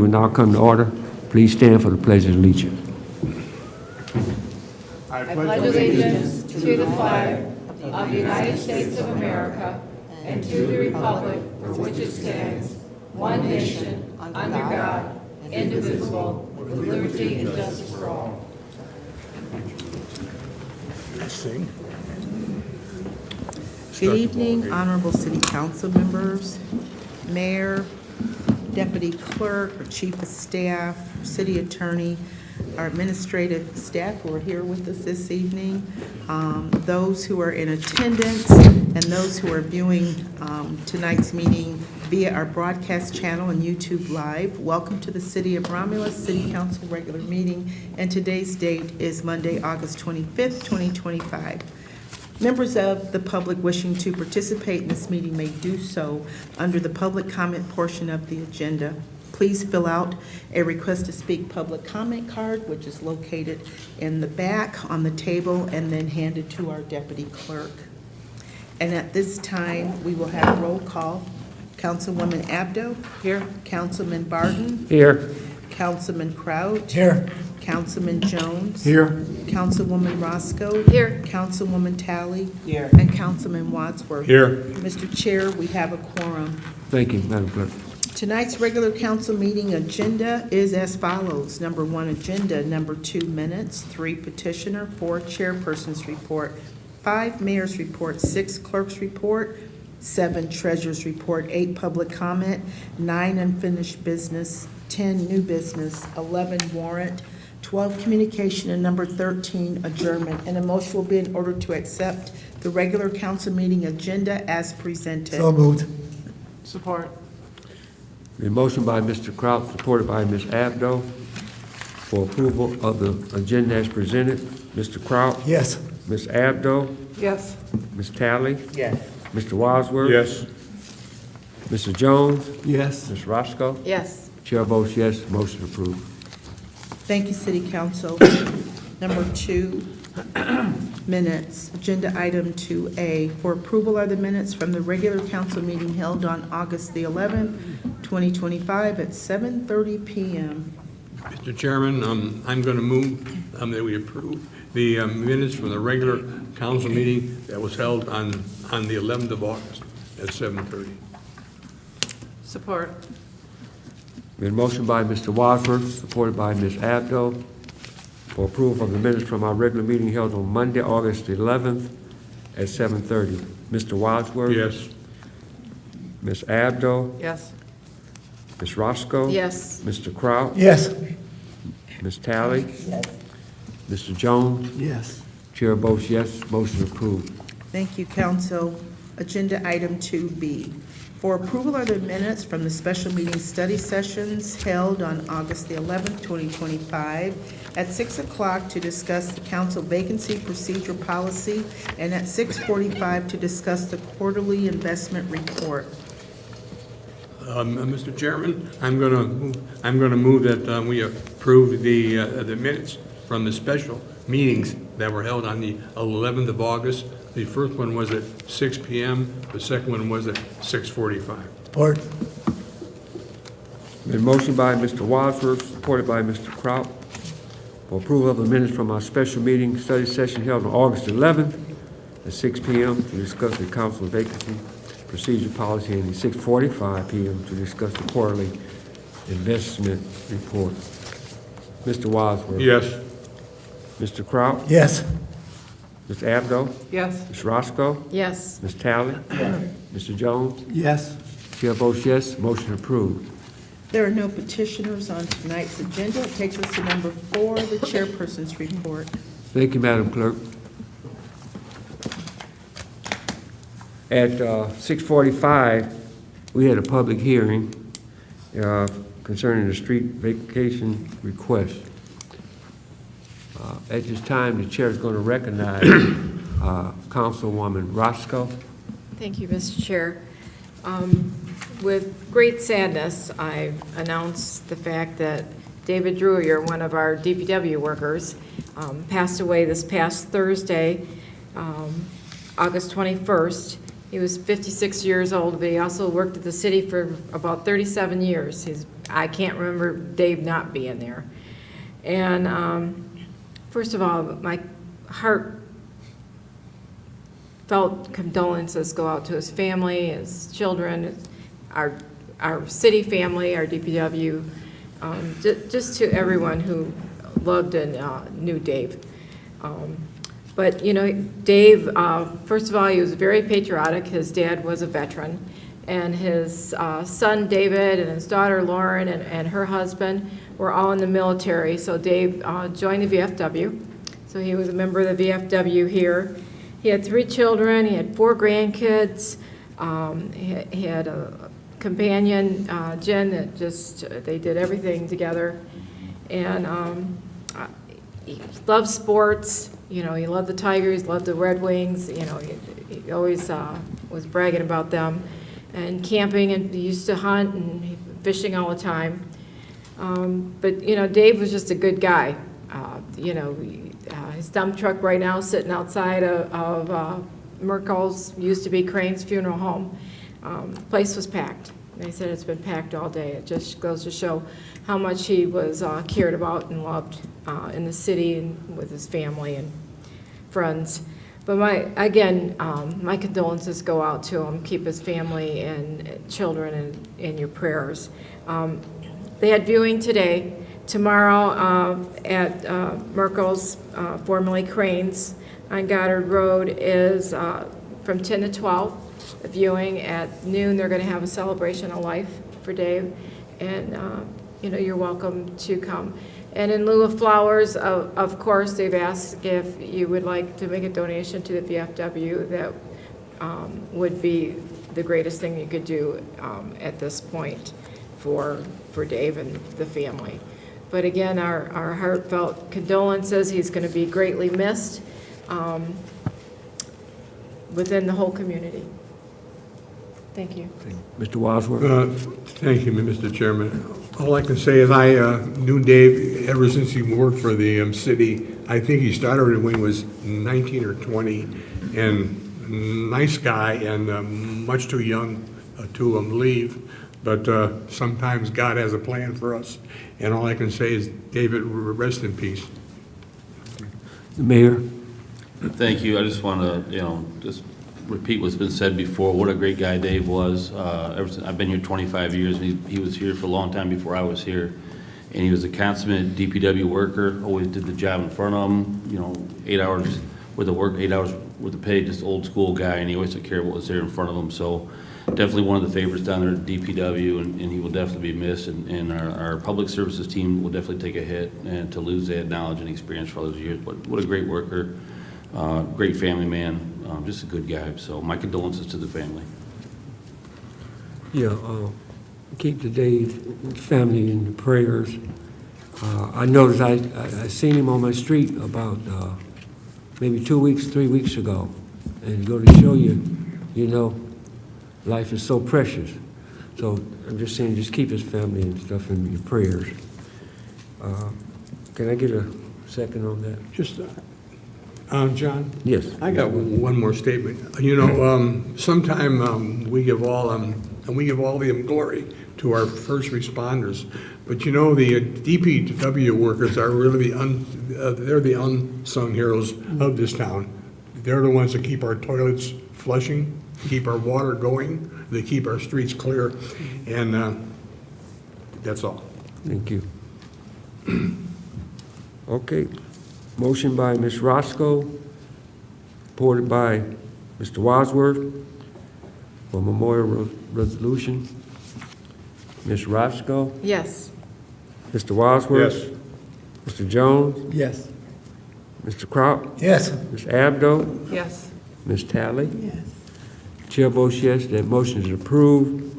will now come to order. Please stand for the Pledge of Allegiance. I pledge allegiance to the flag of the United States of America and to the republic for which it stands, one nation, under God, indivisible, with liberty and justice for all. Good evening, honorable city council members, mayor, deputy clerk, or chief of staff, city attorney, our administrative staff who are here with us this evening, those who are in attendance, and those who are viewing tonight's meeting via our broadcast channel and YouTube Live. Welcome to the City of Romulus City Council regular meeting, and today's date is Monday, August 25th, 2025. Members of the public wishing to participate in this meeting may do so under the public comment portion of the agenda. Please fill out a request to speak public comment card, which is located in the back on the table, and then handed to our deputy clerk. And at this time, we will have a roll call. Councilwoman Abdo. Here. Councilman Barton. Here. Councilman Crouch. Here. Councilman Jones. Here. Councilwoman Roscoe. Here. Councilwoman Talley. Here. And Councilman Wadsworth. Here. Mr. Chair, we have a quorum. Thank you, Madam Clerk. Tonight's regular council meeting agenda is as follows. Number 1, agenda. Number 2, minutes. 3, petitioner. 4, chairperson's report. 5, mayor's report. 6, clerk's report. 7, treasurer's report. 8, public comment. 9, unfinished business. 10, new business. 11, warrant. 12, communication, and number 13, adjournment. And a motion will be in order to accept the regular council meeting agenda as presented. So moved. Support. A motion by Mr. Kraut, supported by Ms. Abdo, for approval of the agenda as presented. Mr. Kraut? Yes. Ms. Abdo? Yes. Ms. Talley? Yes. Mr. Wadsworth? Yes. Mr. Jones? Yes. Ms. Roscoe? Yes. Chair votes yes, motion approved. Thank you, City Council. Number 2, minutes. Agenda item 2A. For approval are the minutes from the regular council meeting held on August the 11th, 2025 at 7:30 p.m. Mr. Chairman, I'm going to move that we approve the minutes from the regular council meeting that was held on the 11th of August at 7:30. Support. Been motion by Mr. Wadsworth, supported by Ms. Abdo, for approval of the minutes from our regular meeting held on Monday, August 11th at 7:30. Mr. Wadsworth? Yes. Ms. Abdo? Yes. Ms. Roscoe? Yes. Mr. Kraut? Yes. Ms. Talley? Mr. Jones? Yes. Chair votes yes, motion approved. Thank you, Council. Agenda item 2B. For approval are the minutes from the special meeting study sessions held on August the 11th, 2025 at 6 o'clock to discuss the council vacancy procedure policy and at 6:45 to discuss the quarterly investment report. Mr. Chairman, I'm going to move that we approve the minutes from the special meetings that were held on the 11th of August. The first one was at 6 p.m. The second one was at 6:45. Support. Been motion by Mr. Wadsworth, supported by Mr. Kraut, for approval of the minutes from our special meeting study session held on August 11th at 6 p.m. to discuss the council vacancy procedure policy, and at 6:45 p.m. to discuss the quarterly investment report. Mr. Wadsworth? Yes. Mr. Kraut? Yes. Ms. Abdo? Yes. Ms. Roscoe? Yes. Ms. Talley? Mr. Jones? Yes. Chair votes yes, motion approved. There are no petitioners on tonight's agenda. It takes us to number 4, the chairperson's report. Thank you, Madam Clerk. At 6:45, we had a public hearing concerning the street vacation request. At this time, the chair is going to recognize Councilwoman Roscoe. Thank you, Mr. Chair. With great sadness, I announce the fact that David Drewier, one of our DPW workers, passed away this past Thursday, August 21st. He was 56 years old, but he also worked at the city for about 37 years. I can't remember Dave not being there. And first of all, my heartfelt condolences go out to his family, his children, our city family, our DPW, just to everyone who loved and knew Dave. But, you know, Dave, first of all, he was very patriotic. His dad was a veteran. And his son, David, and his daughter, Lauren, and her husband were all in the military. So Dave joined the VFW. So he was a member of the VFW here. He had 3 children. He had 4 grandkids. He had a companion, Jen, that just, they did everything together. And he loved sports. You know, he loved the Tigers, loved the Red Wings. You know, he always was bragging about them. And camping, and he used to hunt and fishing all the time. But, you know, Dave was just a good guy. You know, his dump truck right now sitting outside of Merkel's, used to be Crane's funeral home. The place was packed. They said it's been packed all day. It just goes to show how much he was cared about and loved in the city and with his family and friends. But my condolences go out to him. Keep his family and children in your prayers. They had viewing today. Tomorrow at Merkel's, formerly Crane's, on Goddard Road is from 10 to 12. A viewing at noon. They're going to have a celebration of life for Dave, and you know, you're welcome to come. And in lieu of flowers, of course, they've asked if you would like to make a donation to the VFW. That would be the greatest thing you could do at this point for Dave and the family. But again, our heartfelt condolences. He's going to be greatly missed within the whole community. Thank you. Mr. Wadsworth? Thank you, Mr. Chairman. All I can say is I knew Dave ever since he worked for the city. I think he started when he was 19 or 20, and nice guy, and much too young to leave. But sometimes God has a plan for us, and all I can say is, David, rest in peace. The Mayor? Thank you. I just want to, just repeat what's been said before. What a great guy Dave was. Ever since I've been here 25 years, and he was here for a long time before I was here. And he was a consummate DPW worker, always did the job in front of him, 8 hours worth of work, 8 hours worth of pay, just old school guy, and he always took care of what was there in front of him. So definitely one of the favorites down there at DPW, and he will definitely be missed. And our public services team will definitely take a hit and to lose that knowledge and experience for all those years. But what a great worker, great family man. Just a good guy, so my condolences to the family. Yeah, keep the Dave family in the prayers. I noticed I seen him on my street about maybe 2 weeks, 3 weeks ago, and go to show you, life is so precious. So I'm just saying, just keep his family and stuff in your prayers. Can I get a second on that? Just, John? Yes. I got one more statement. Sometime we give all the glory to our first responders, but the DPW workers are really they're the unsung heroes of this town. They're the ones that keep our toilets flushing, keep our water going, they keep our streets clear, and that's all. Thank you. Okay. Motion by Ms. Roscoe, supported by Mr. Wadsworth for memorial resolution. Ms. Roscoe? Yes. Mr. Wadsworth? Yes. Mr. Jones? Yes. Mr. Crop? Yes. Ms. Abdo? Yes. Ms. Talley? Yes. Chair votes yes, that motion is approved.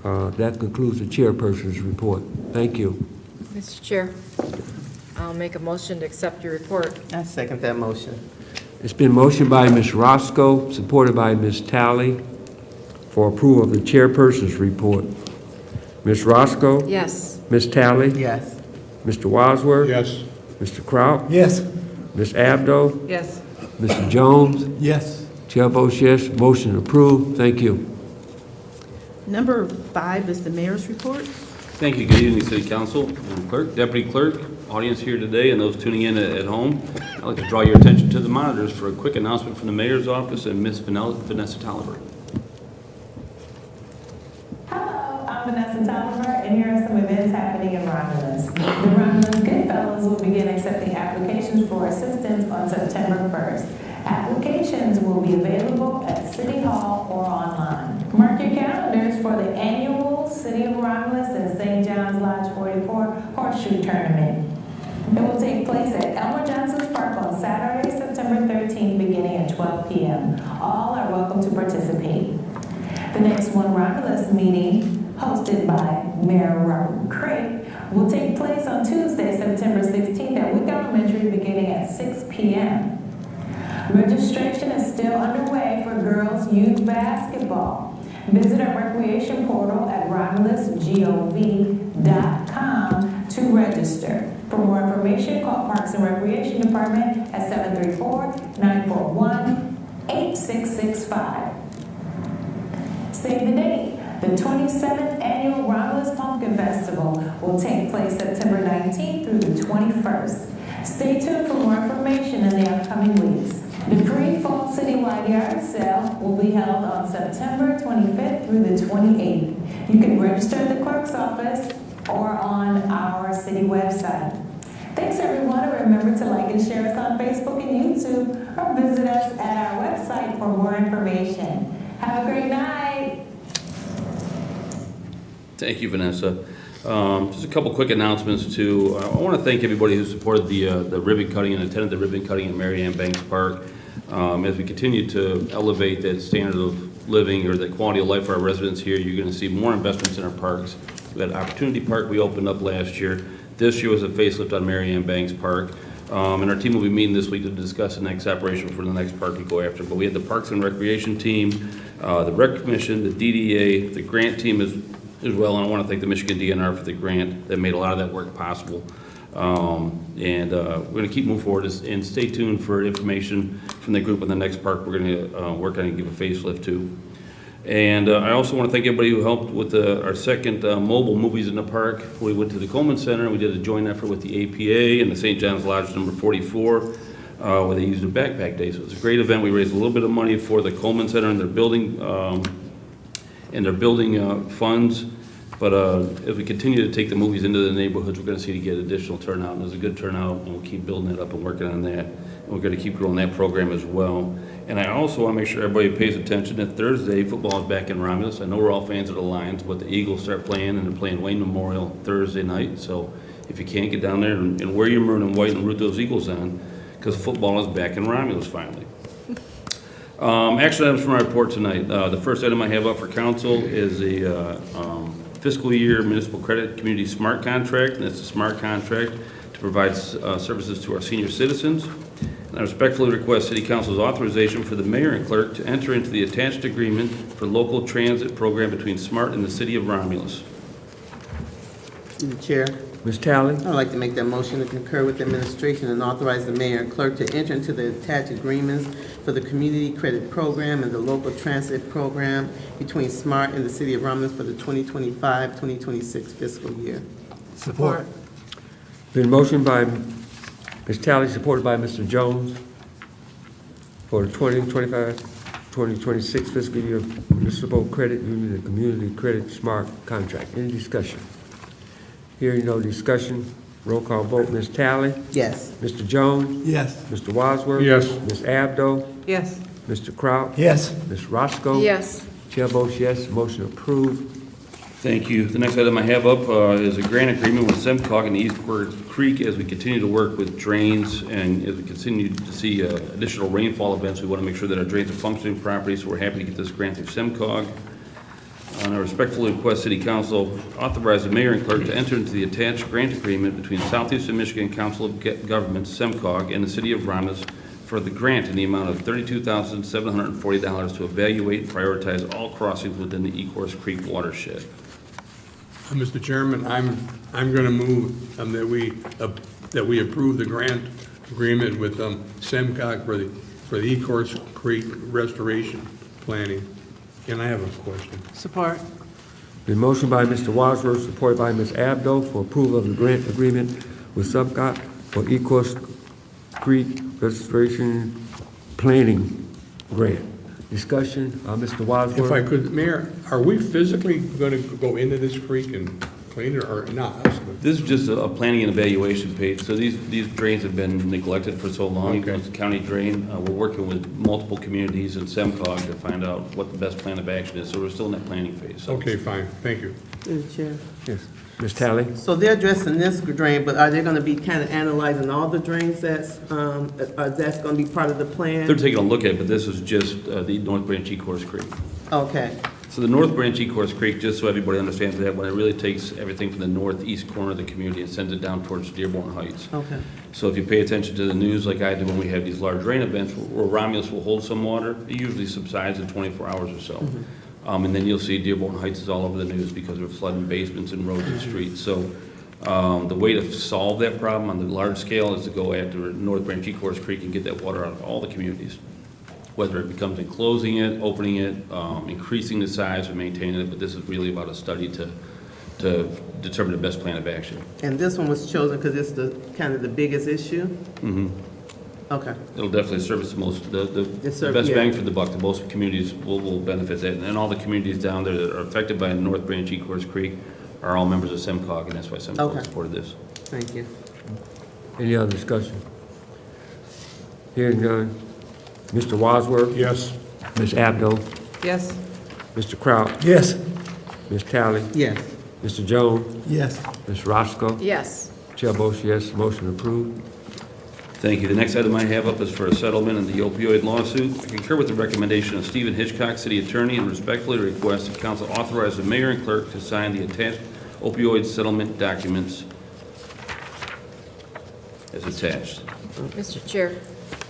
That concludes the chairperson's report. Thank you. Mr. Chair, I'll make a motion to accept your report. I second that motion. It's been motioned by Ms. Roscoe, supported by Ms. Talley, for approval of the chairperson's report. Ms. Roscoe? Yes. Ms. Talley? Yes. Mr. Wadsworth? Yes. Mr. Kraut? Yes. Ms. Abdo? Yes. Mr. Jones? Yes. Chair votes yes, motion approved. Thank you. Number 5 is the mayor's report. Thank you. Good evening, City Council and Clerk, Deputy Clerk, audience here today, and those tuning in at home. I'd like to draw your attention to the monitors for a quick announcement from the Mayor's Office and Ms. Vanessa Tolliver. Hello, I'm Vanessa Tolliver, and here are some events happening in Romulus. The Romulus Goodfellows will begin accepting applications for assistance on September 1st. Applications will be available at City Hall or online. Mark your calendars for the annual City of Romulus and St. John's Lodge 44 Horseshoe Tournament. It will take place at Elmer Johnson's Park on Saturday, September 13th, beginning at 12 p.m. All are welcome to participate. The next One Romulus meeting, hosted by Mayor Robert Craig, will take place on Tuesday, September 16th at Wick Elementary, beginning at 6 p.m. Registration is still underway for girls' youth basketball. Visit our recreation portal at romulusgov.com to register. For more information, call Parks and Recreation Department at 734-941-8665. Save the date. The 27th Annual Romulus Pumpkin Festival will take place September 19th through the 21st. Stay tuned for more information in the upcoming weeks. The free fall citywide yard sale will be held on September 25th through the 28th. You can register at the clerk's office or on our city website. Thanks everyone, and remember to like and share us on Facebook and YouTube, or visit us at our website for more information. Have a great night. Thank you, Vanessa. Just a couple quick announcements too. I want to thank everybody who supported the ribbon cutting and attended the ribbon cutting in Mary Ann Banks Park. As we continue to elevate that standard of living or the quality of life for our residents here, you're going to see more investments in our parks. We had Opportunity Park we opened up last year. This year was a facelift on Mary Ann Banks Park. And our team will be meeting this week to discuss the next operation for the next park we go after. But we had the Parks and Recreation team, the Rec Commission, the DDA, the grant team as well, and I want to thank the Michigan DNR for the grant that made a lot of that work possible. We're going to keep moving forward and stay tuned for information from the group on the next park we're going to work on and give a facelift to. And I also want to thank everybody who helped with our second mobile movies in the park. We went to the Coleman Center, and we did a joint effort with the APA and the St. John's Lodge number 44, where they used a backpack day. So it was a great event. We raised a little bit of money for the Coleman Center and their building funds. But as we continue to take the movies into the neighborhoods, we're going to see to get additional turnout. And there's a good turnout, and we'll keep building it up and working on that. And we're going to keep growing that program as well. And I also want to make sure everybody pays attention that Thursday, football is back in Romulus. I know we're all fans of the Lions, but the Eagles start playing, and they're playing Wayne Memorial Thursday night. So if you can't get down there and wear your maroon and white and root those Eagles on, because football is back in Romulus finally. Action items from our report tonight. The first item I have up for council is a fiscal year municipal credit community smart contract, and it's a smart contract to provide services to our senior citizens. And I respectfully request City Council's authorization for the mayor and clerk to enter into the attached agreement for local transit program between SMART and the city of Romulus. Through the chair, Ms. Talley? I'd like to make that motion to concur with the administration and authorize the mayor and clerk to enter into the attached agreements for the community credit program and the local transit program between SMART and the city of Romulus for the 2025-2026 fiscal year. Support. Been motioned by Ms. Talley, supported by Mr. Jones, for the 2025-2026 fiscal year municipal credit union and community credit smart contract. Any discussion? Hearing no discussion, roll call vote. Ms. Talley? Yes. Mr. Jones? Yes. Mr. Wadsworth? Yes. Ms. Abdo? Yes. Mr. Kraut? Yes. Ms. Roscoe? Yes. Chair votes yes, motion approved. Thank you. The next item I have up is a grant agreement with SEMCOG and East Creek as we continue to work with drains and as we continue to see additional rainfall events. We want to make sure that our drains are functioning properly, so we're happy to get this grant through SEMCOG. And I respectfully request City Council authorize the mayor and clerk to enter into the attached grant agreement between Southeastern Michigan Council of Governments, SEMCOG, and the city of Romulus for the grant in the amount of $32,740 to evaluate and prioritize all crossings within the Ecorse Creek watershed. Mr. Chairman, I'm going to move that we approve the grant agreement with SEMCOG for the Ecorse Creek restoration planning. And I have a question. Support. Been motion by Mr. Wadsworth, supported by Ms. Abdo for approval of the grant agreement with Subcot for Ecorse Creek Restoration Planning Grant. Discussion, Mr. Wadsworth. If I could, Mayor, are we physically going to go into this creek and clean it or not? This is just a planning and evaluation page. So these drains have been neglected for so long. Okay. It's a county drain. We're working with multiple communities in SEMCOG to find out what the best plan of action is. So we're still in that planning phase. So Okay, fine, thank you. Through the chair. Yes. Ms. Talley? So they're addressing this drain, but are they gonna be kind of analyzing all the drains that's gonna be part of the plan? they're taking a look at it, but this is just the North Branch Ecorse Creek. Okay, So the North Branch Ecorse Creek, just so everybody understands that, when it really takes everything from the northeast corner of the community and sends it down towards Dearborn Heights. okay. So if you pay attention to the news like I do when we have these large rain events where Romulus will hold some water, it usually subsides in 24 hours or so. And then you'll see Dearborn Heights is all over the news because of flooding basements and roads and streets. So the way to solve that problem on the large scale is to go after North Branch Ecorse Creek and get that water out of all the communities. Whether it becomes enclosing it, opening it, increasing the size or maintaining it, but this is really about a study to determine the best plan of action. And this one was chosen because it's the, kind of the biggest issue? Mhm. Okay, It'll definitely service the most, the Yes, the sir. best Yeah. bang for the buck. The most communities will benefit that. And all the communities down there that are affected by North Branch Ecorse Creek are all members of SEMCOG, and that's why SEMCOG Okay. supported this. thank you. Any other discussion? Hearing none. Mr. Wadsworth? Yes. Ms. Abdo? Yes. Mr. Kraut? Yes. Ms. Talley? Yes. Mr. Jones? Yes. Ms. Roscoe? Yes. Chair votes yes, motion approved. Thank you. The next item I have up is for a settlement in the opioid lawsuit. I concur with the recommendation of Stephen Hitchcock, City Attorney, and respectfully request that council authorize the mayor and clerk to sign the attached opioid settlement documents as attached. Mr. Chair,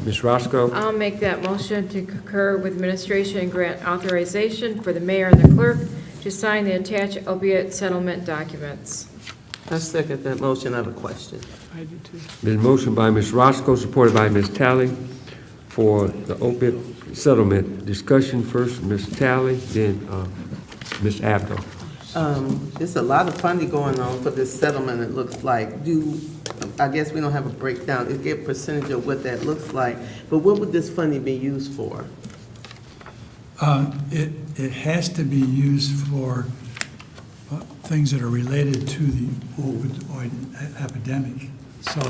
Ms. Roscoe? I'll make that motion to concur with administration and grant authorization for the mayor and the clerk to sign the attached opiate settlement documents. I second that motion. I have a question. Been motion by Ms. Roscoe, supported by Ms. Talley for the opiate settlement. Discussion first, Ms. Talley, then Ms. Abdo. There's a lot of funding going on for this settlement, it looks like. I guess we don't have a breakdown, it get a percentage of what that looks like, but what would this funding be used for? It has to be used for things that are related to the opioid epidemic. So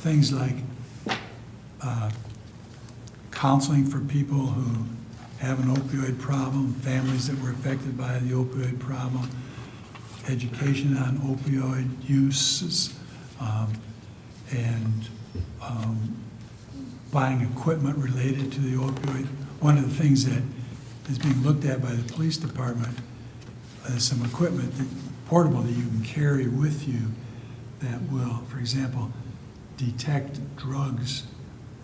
things like counseling for people who have an opioid problem, families that were affected by the opioid problem, education on opioid uses, and buying equipment related to the opioid. One of the things that is being looked at by the police department is some equipment, portable, that you can carry with you that will, for example, detect drugs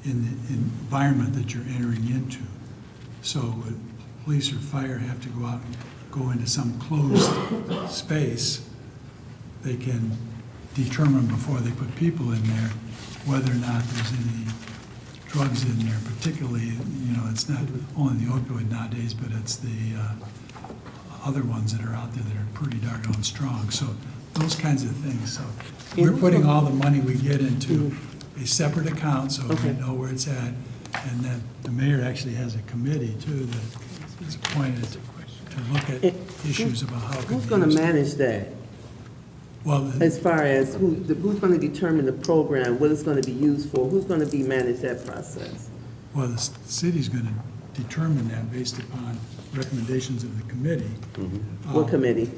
in the environment that you're entering into. So police or fire have to go out and go into some closed space. They can determine before they put people in there whether or not there's any drugs in there, particularly, it's not only the opioid nowadays, but it's the other ones that are out there that are pretty doggone strong. So those kinds of things. So we're putting all the money we get into a separate account so we know where it's at. And then the mayor actually has a committee too that is appointed to look at issues about how it could be Who's gonna used. manage that? Well, As far as who's gonna determine the program, what it's gonna be used for, who's gonna be manage that process? well, the city's going to determine that based upon recommendations of the committee. What committee?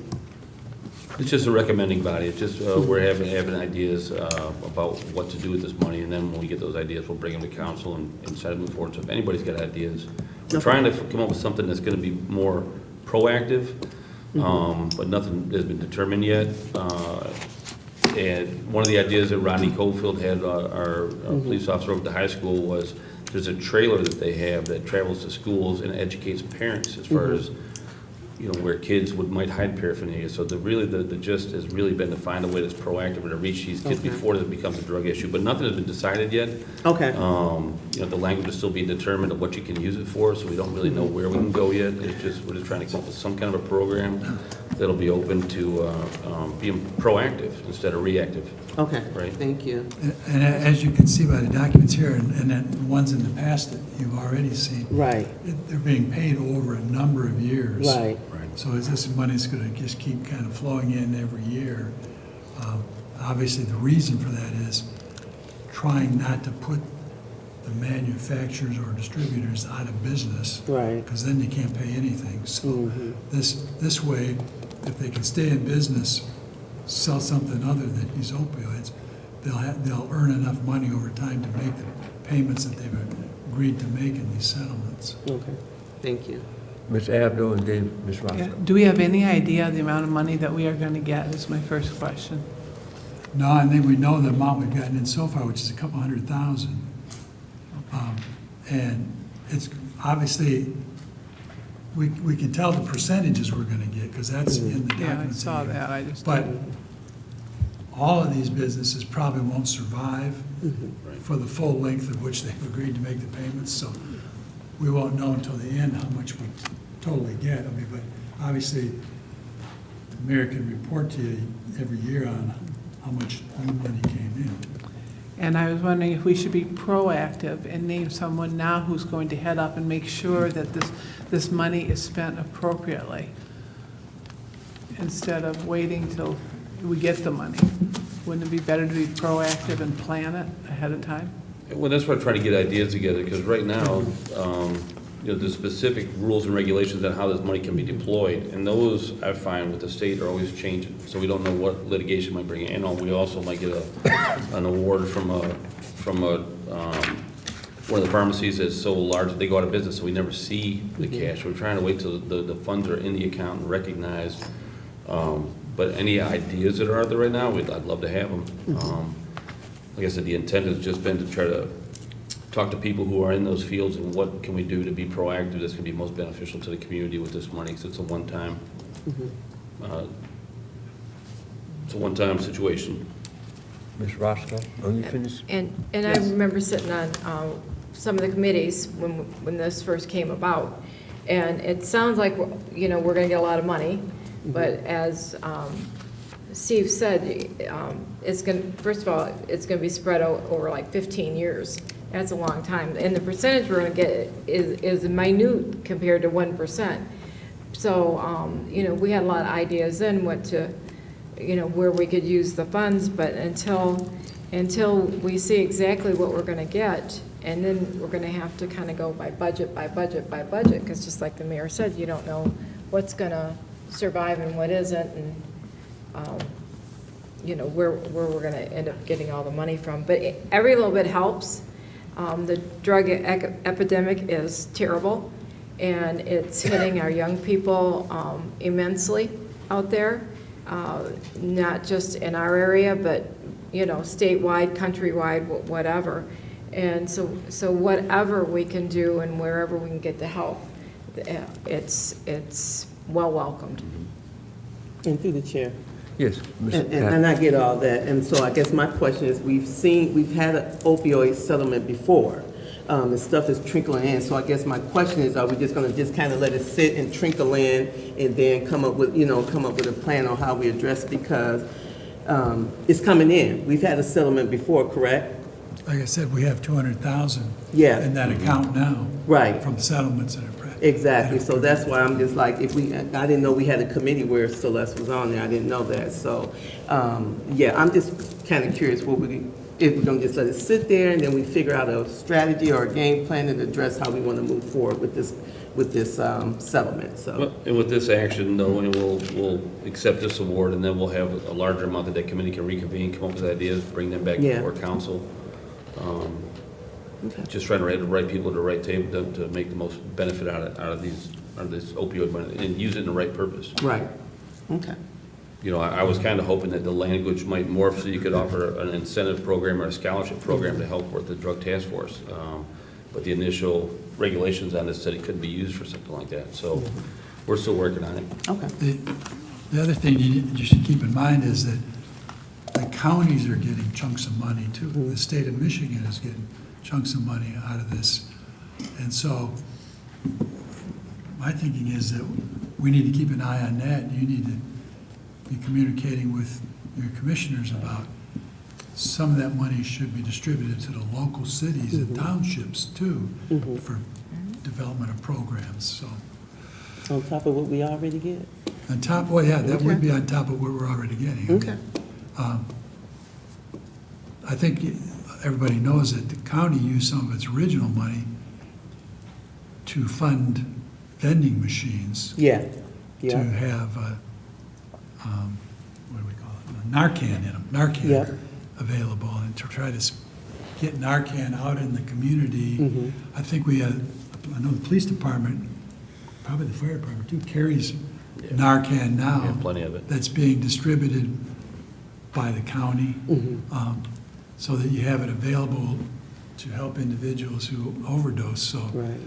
It's just a recommending body. It's just, we're having ideas about what to do with this money, and then when we get those ideas, we'll bring them to council and decide to move forward. So if anybody's got ideas, we're trying to come up with something that's gonna be more proactive, but nothing has been determined yet. And one of the ideas that Rodney Cofield had, our police officer over at the high school, was there's a trailer that they have that travels to schools and educates parents as far as where kids might hide paraphernalia. So the gist has really been to find a way that's proactive and to reach these kids before it becomes a drug issue. But nothing has been decided yet. Okay. The language is still being determined of what you can use it for, so we don't really know where we can go yet. We're just trying to come up with some kind of a program that'll be open to being proactive instead of reactive. Okay, Right. thank you. And as you can see by the documents here, and then the ones in the past that you've already seen, Right, they're being paid over a number of years. right. So is this money's going to just keep kind of flowing in every year? Obviously, the reason for that is trying not to put the manufacturers or distributors out of business. Right. Because then they can't pay anything. So this way, if they can stay in business, sell something other than these opioids, they'll earn enough money over time to make the payments that they've agreed to make in these settlements. Okay, thank you. Ms. Abdo and then Ms. Yeah. Roscoe. Do we have any idea the amount of money that we are going to get, is my first question. No, I think we know the amount we've gotten in so far, which is a couple $100,000. And it's obviously, we can tell the percentages we're gonna get, because that's in the Yeah, I documents. saw that, I just. But all of these businesses probably won't survive for the full length of which they've agreed to make the payments, so we won't know until the end how much we totally get. I mean, but obviously, the mayor can report to you every year on how much new money came in. And I was wondering if we should be proactive and name someone now who's going to head up and make sure that this money is spent appropriately, instead of waiting till we get the money. Wouldn't it be better to be proactive and plan it ahead of time? Well, that's why I'm trying to get ideas together, because right now, there's specific rules and regulations on how this money can be deployed, and those, I find, with the state are always changing, so we don't know what litigation might bring in. We also might get an award from one of the pharmacies that's so large that they go out of business, so we never see the cash. We're trying to wait till the funds are in the account and recognized. But any ideas that are out there right now, I'd love to have them. Like I said, the intent has just been to try to talk to people who are in those fields and what can we do to be proactive that's going to be most beneficial to the community with this money, because it's a one-time situation. Ms. Roscoe, are you finished? And I remember sitting on some of the committees when this first came about, and it sounds like, we're going to get a lot of money, but as Steve said, it's going to, first of all, it's going to be spread out over like 15 years. That's a long time. And the percentage we're going to get is minute compared to 1%. So, we had a lot of ideas then what to, where we could use the funds, but until we see exactly what we're going to get, and then we're going to have to kind of go by budget, because just like the mayor said, you don't know what's going to survive and what isn't, and where we're going to end up getting all the money from. But every little bit helps. The drug epidemic is terrible, and it's hitting our young people immensely out there, not just in our area, but statewide, countrywide, whatever. And so whatever we can do and wherever we can get the help, it's well welcomed. And through the chair. Yes. Ms. And I get all that, and so I guess my question is, we've had an opioid settlement before. The stuff is trickling in, so I guess my question is, are we just gonna just kind of let it sit and trickle in and then come up with a plan on how we address it, because it's coming in. We've had a settlement before, correct? Like I said, we have 200,000 Yeah. in that account now. Right. From settlements that are practiced. Exactly, so that's why I'm just like, I didn't know we had a committee where Celeste was on there, I didn't know that, so, yeah, I'm just kind of curious if we're gonna just let it sit there and then we figure out a strategy or a game plan and address how we want to move forward with this settlement, so. Well, and with this action, though, we'll accept this award, and then we'll have a larger amount that committee can reconvene, come up with ideas, bring them back Yeah. before council. Okay. Just trying to write the right people at the right table to make the most benefit out of this opioid money and use it in the right purpose. Right, okay. I was kind of hoping that the language might morph so you could offer an incentive program or a scholarship program to help with the drug task force. But the initial regulations on this said it couldn't be used for something like that. So we're still working on it. Okay. The other thing you should keep in mind is that the counties are getting chunks of money too. The state of Michigan is getting chunks of money out of this. And so my thinking is that we need to keep an eye on that. You need to be communicating with your commissioners about some of that money should be distributed to the local cities and townships too for development of programs, so. On top of what we already get? On top, well, yeah, that would be on top of what we're already getting. Okay. I think everybody knows that the county used some of its original money to fund vending machines Yeah. to Yeah. have, what do we call it, Narcan in them, Narcan Yep. available, and to try to get Narcan out in the community. I think I know the police department, probably the fire department too, carries Narcan now. We have plenty of it. That's being distributed by the county, so that you have it available to help individuals who overdose. So Right.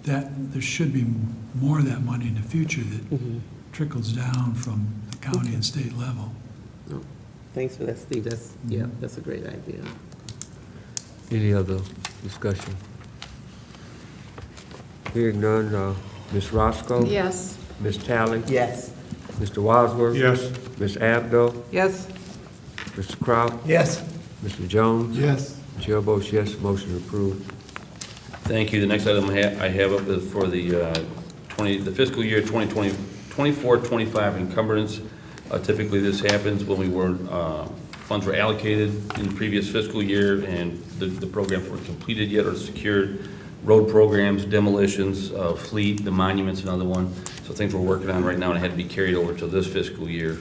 that, there should be more of that money in the future that trickles down from the county and state level. Oh, thanks for that, Steve. That's a great idea. Any other discussion? Hearing none, Ms. Roscoe? Yes. Ms. Talley? Yes. Mr. Wadsworth? Yes. Ms. Abdo? Yes. Mr. Kraut? Yes. Mr. Jones? Yes. Chair votes yes, motion approved. Thank you. The next item I have up is for the fiscal year 2024-25 encumbrance. Typically, this happens when funds were allocated in the previous fiscal year and the programs weren't completed yet or secured. Road programs, demolitions, fleet, the monuments, another one. So things we're working on right now and had to be carried over to this fiscal year.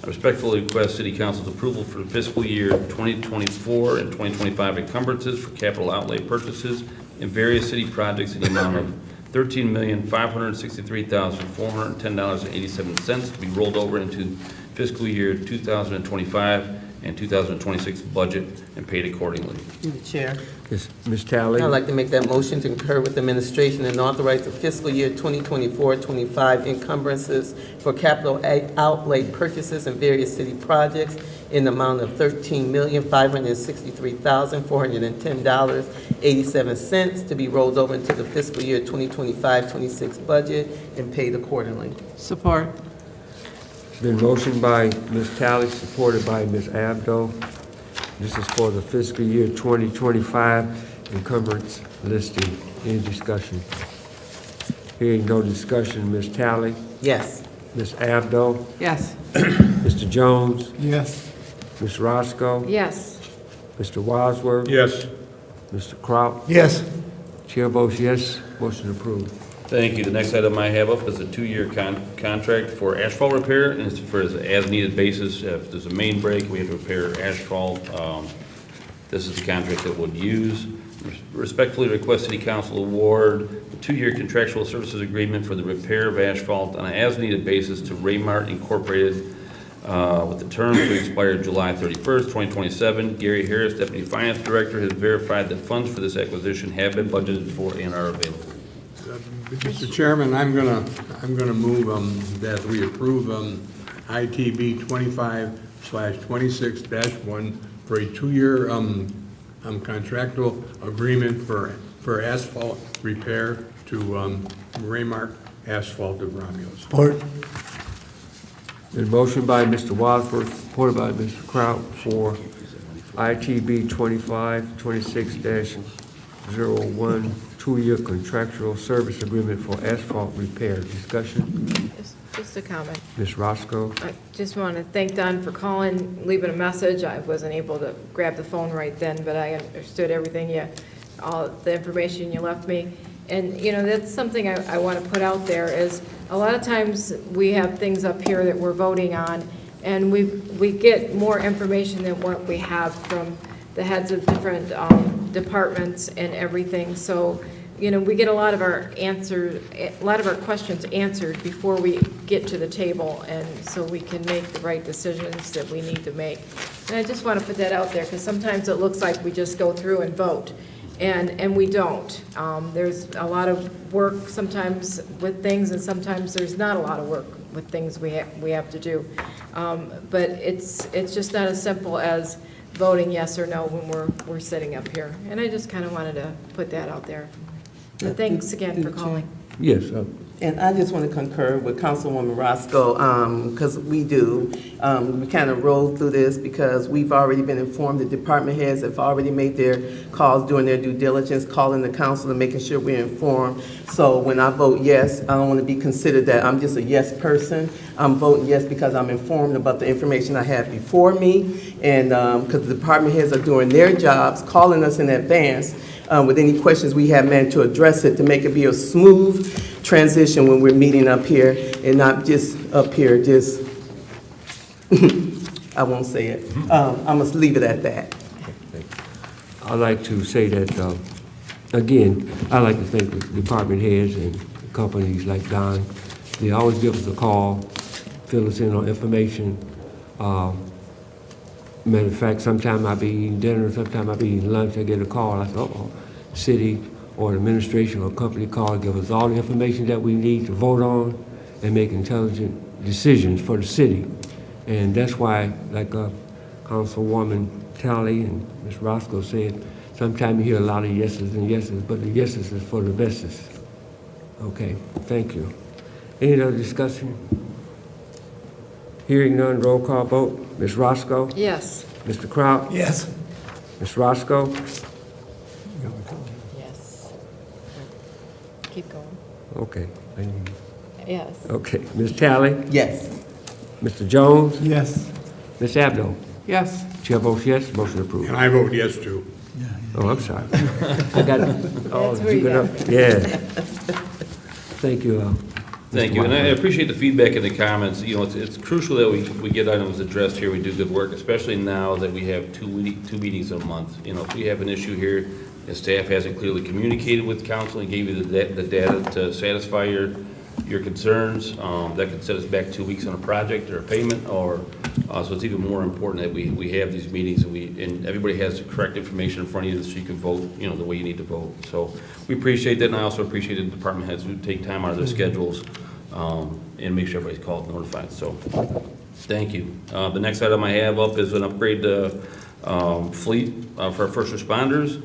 I respectfully request City Council's approval for the fiscal year 2024 and 2025 encumbrances for capital outlay purchases in various city projects in the amount of $13,563,410.87 to be rolled over into fiscal year 2025 and 2026 budget and paid accordingly. Through the chair. Yes, Ms. Talley? I'd like to make that motion to concur with the administration and authorize the fiscal year 2024-25 encumbrances for capital outlay purchases in various city projects in the amount of $13,563,410.87 to be rolled over into the fiscal year 2025-26 budget and paid accordingly. Support. It's been motioned by Ms. Talley, supported by Ms. Abdo. This is for the fiscal year 2025 encumbrance listing. Any discussion? Hearing no discussion, Ms. Talley, Yes. Ms. Abdo, Yes. Mr. Jones, Yes. Ms. Roscoe, Yes. Mr. Wadsworth, Yes. Mr. Kraut. Yes. Chair votes yes, motion approved. Thank you. The next item I have up is a 2-year contract for asphalt repair, and it's for an as-needed basis. If there's a main break, we have to repair asphalt. This is the contract that we'll use. Respectfully request City Council award a 2-year contractual services agreement for the repair of asphalt on an as-needed basis to Raymart Incorporated with the term to expire July 31st, 2027. Gary Harris, Deputy Finance Director, has verified that funds for this acquisition have been budgeted for and are available. Mr. Chairman, I'm gonna move that we approve ITB 25/26-1 for a 2-year contractual agreement for asphalt repair to Raymart Asphalt of Romulus. Support. Been motioned by Mr. Wadsworth, supported by Mr. Kraut for ITB 25/26-01, 2-year contractual service agreement for asphalt repair. Discussion? Just a comment. Ms. Roscoe? I just want to thank Don for calling, leaving a message. I wasn't able to grab the phone right then, but I understood everything all the information you left me. And, that's something I want to put out there is a lot of times we have things up here that we're voting on, and we get more information than what we have from the heads of different departments and everything. So, we get a lot of our questions answered before we get to the table, and so we can make the right decisions that we need to make. And I just want to put that out there, because sometimes it looks like we just go through and vote. and we don't. There's a lot of work sometimes with things, and sometimes there's not a lot of work with things we have to do. But it's just not as simple as voting yes or no when we're sitting up here. And I just kind of wanted to put that out there. But thanks again for calling. Yes, And I just want to concur with Councilwoman Roscoe, because we do. We kind of rolled through this because we've already been informed, the department heads have already made their calls, doing their due diligence, calling the council and making sure we're informed. So when I vote yes, I don't want to be considered that I'm just a yes person. I'm voting yes because I'm informed about the information I have before me, and because the department heads are doing their jobs, calling us in advance with any questions we have, man, to address it, to make it be a smooth transition when we're meeting up here and not just up here, just, I won't say it. I must leave it at that. I'd like to say that, again, I'd like to thank the department heads and companies like Don. They always give us a call, fill us in on information. Matter of fact, sometimes I be eating dinner, sometimes I be eating lunch, I get a call, I say, uh-oh, city or the administration or company call, give us all the information that we need to vote on and make intelligent decisions for the city. And that's why, like Councilwoman Talley and Ms. Roscoe said, sometimes you hear a lot of yeses and yeses, but the yeses is for the bestest. Okay, thank you. Any other discussion? Hearing none, roll call vote. Ms. Roscoe? Yes. Mr. Kraut? Yes. Ms. Roscoe? Yes. Keep going. Okay. Yes. Okay. Ms. Talley? Yes. Mr. Jones? Yes. Ms. Abdo? Yes. Chair votes yes, motion approved. And I vote yes, too. Yeah. Oh, I'm sorry. I got, oh, That's where you you got got up. Yeah. Thank you. Thank you, and I appreciate the feedback and the comments. You know, it's crucial that we get items addressed here, we do good work, especially now that we have two meetings a month. You know, if we have an issue here, and staff hasn't clearly communicated with council and gave you the data to satisfy your concerns, that could set us back 2 weeks on a project or a payment, or, so it's even more important that we have these meetings and everybody has the correct information in front of you so you can vote, you know, the way you need to vote. So we appreciate that, and I also appreciate the department heads who take time out of their schedules and make sure everybody's called and notified. So, thank you. The next item I have up is an upgrade to fleet for our first responders.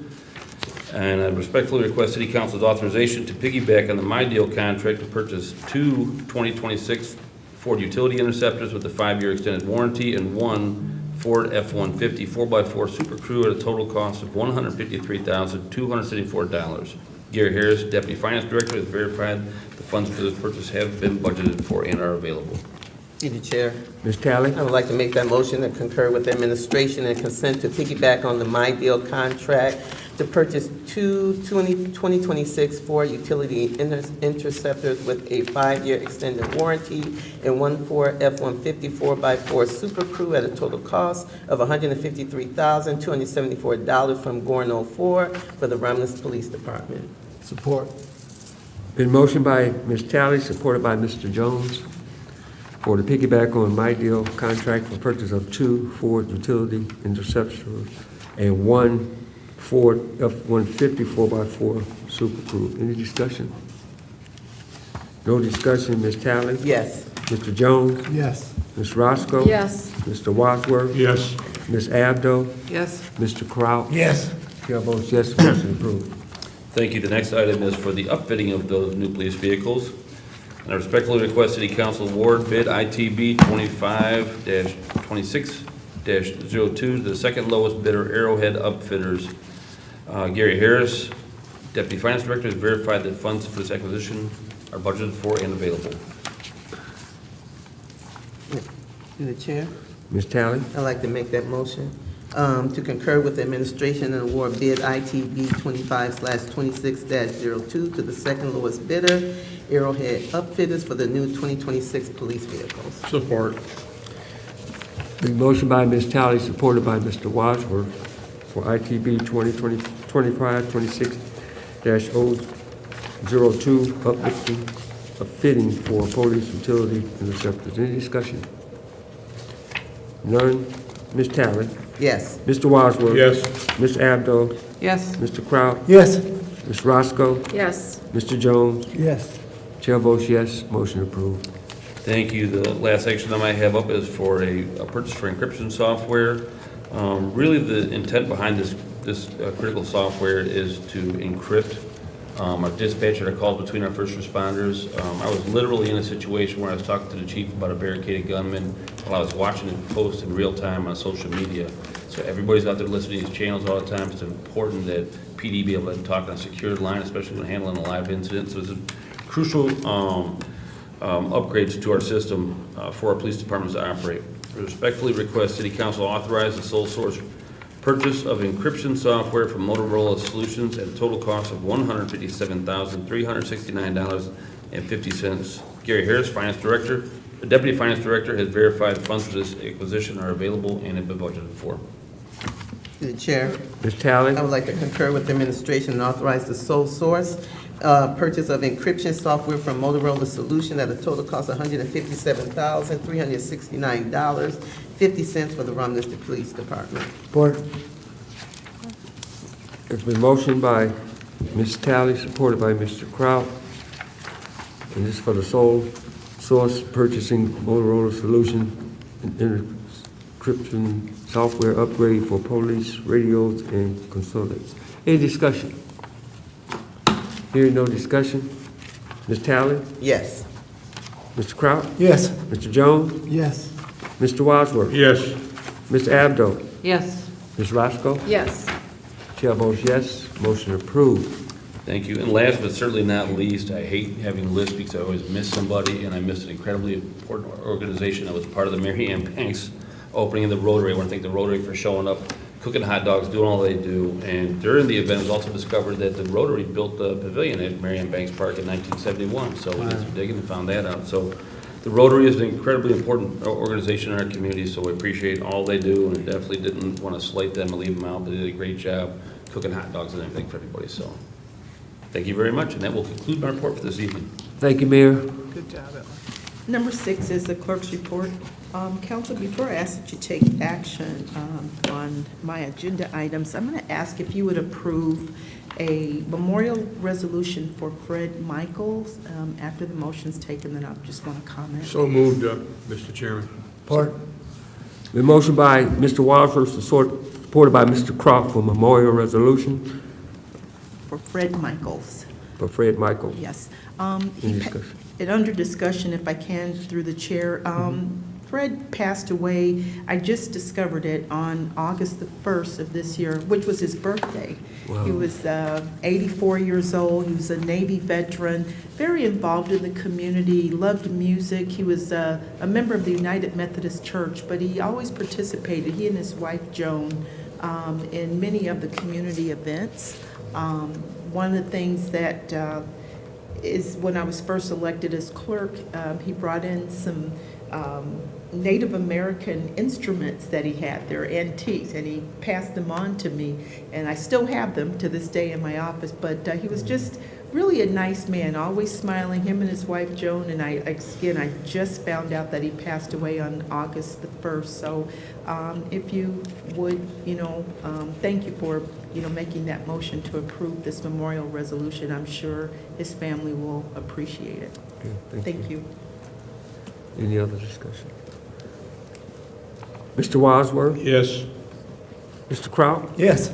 And I respectfully request City Council's authorization to piggyback on the My Deal contract to purchase two 2026 Ford Utility Interceptors with a 5-year extended warranty and one Ford F-150 4x4 Super Crew at a total cost of $153,274. Gary Harris, Deputy Finance Director, has verified the funds for this purchase have been budgeted for and are available. Through the chair, Ms. Talley? I would like to make that motion and concur with the administration and consent to piggyback on the My Deal contract to purchase two 2026 Ford Utility Interceptors with a 5-year extended warranty and one Ford F-150 4x4 Super Crew at a total cost of $153,274 from Gorno 4 for the Romulus Police Department. Support. Been motioned by Ms. Talley, supported by Mr. Jones, for the piggyback on My Deal contract for purchase of two Ford Utility Interceptors and one Ford F-150 4x4 Super Crew. Any discussion? No discussion. Ms. Talley? Yes. Mr. Jones? Yes. Ms. Roscoe? Yes. Mr. Wadsworth? Yes. Ms. Abdo? Yes. Mr. Kraut? Yes. Chair votes yes, motion approved. Thank you. The next item is for the upfitting of those new police vehicles. And I respectfully request City Council award bid ITB 25-26-02 to the second lowest bidder, Arrowhead Upfitters. Gary Harris, Deputy Finance Director, has verified that funds for this acquisition are budgeted for and available. Through the chair, Ms. Talley? I'd like to make that motion to concur with the administration and award bid ITB 25/26-02 to the second lowest bidder, Arrowhead Upfitters, for the new 2026 police vehicles. Support. The motion by Ms. Talley, supported by Mr. Wadsworth, for ITB 25-26-002, upfitting for police utility interceptors. Any discussion? None. Ms. Talley, Yes. Mr. Wadsworth. Yes. Ms. Abdo, Yes. Mr. Kraut, Yes. Ms. Roscoe, Yes. Mr. Jones. Yes. Chair votes yes, motion approved. Thank you. The last action item I have up is for a purchase for encryption software. Really, the intent behind this critical software is to encrypt our dispatch and our calls between our first responders. I was literally in a situation where I was talking to the chief about a barricaded gunman while I was watching it post in real time on social media. So everybody's out there listening to these channels all the time. It's important that PD be able to talk on a secured line, especially when handling a live incident. So it's a crucial upgrades to our system for our police departments to operate. I respectfully request City Council authorize the sole source purchase of encryption software from Motorola Solutions at a total cost of $157,369.50. Gary Harris, Finance Director, the Deputy Finance Director, has verified funds for this acquisition are available and have been budgeted for. To the Chair, Ms. Talley, I would like to concur with the administration and authorize the sole source purchase of encryption software from Motorola Solution at a total cost of $157,369.50 for the Romulus Police Department. Support. it's been motioned by Ms. Talley, supported by Mr. Kraut. And this is for the sole source purchasing Motorola Solution encryption software upgrade for police radios and consultants. Any discussion? Hearing no discussion. Ms. Talley, Yes. Mr. Kraut, Yes. Mr. Jones, Yes. Mr. Wadsworth, Yes. Ms. Abdo, Yes. Ms. Roscoe. Yes. Chair votes yes, motion approved. Thank you. And last but certainly not least, I hate having lists because I always miss somebody, and I missed an incredibly important organization that was part of the Mary Ann Banks opening in the Rotary. I want to thank the Rotary for showing up, cooking hot dogs, doing all they do. And during the event, it was also discovered that the Rotary built the pavilion at Mary Ann Banks Park in 1971. So we did some digging and found that out. So the Rotary is an incredibly important organization in our community, so we appreciate all they do, and definitely didn't want to slight them and leave them out. They did a great job cooking hot dogs and everything for everybody. So thank you very much, and that will conclude my report for this evening. Thank you, Mayor. Good job, Ellen. Number 6 is the clerk's report. Council, before I ask that you take action on my agenda items, I'm going to ask if you would approve a memorial resolution for Fred Michaels. After the motion's taken, then I just want to comment. So moved, Mr. Chairman. Support. The motion by Mr. Wadsworth, supported by Mr. Croft for memorial resolution For Fred Michaels, for Fred Michael. yes. Any discussion? And under discussion, if I can, through the chair, Fred passed away, I just discovered it on August the 1st of this year, which was his birthday. Wow. He was 84 years old, he was a Navy veteran, very involved in the community, loved music. He was a member of the United Methodist Church, but he always participated, he and his wife Joan, in many of the community events. One of the things that is when I was first elected as clerk, he brought in some Native American instruments that he had. They're antiques, and he passed them on to me, and I still have them to this day in my office. But he was just really a nice man, always smiling, him and his wife Joan, and I just found out that he passed away on August the 1st. So if you would, thank you for, making that motion to approve this memorial resolution. I'm sure his family will appreciate it. Okay, Thank you. Any other discussion? Mr. Wadsworth, Yes. Mr. Kraut, Yes.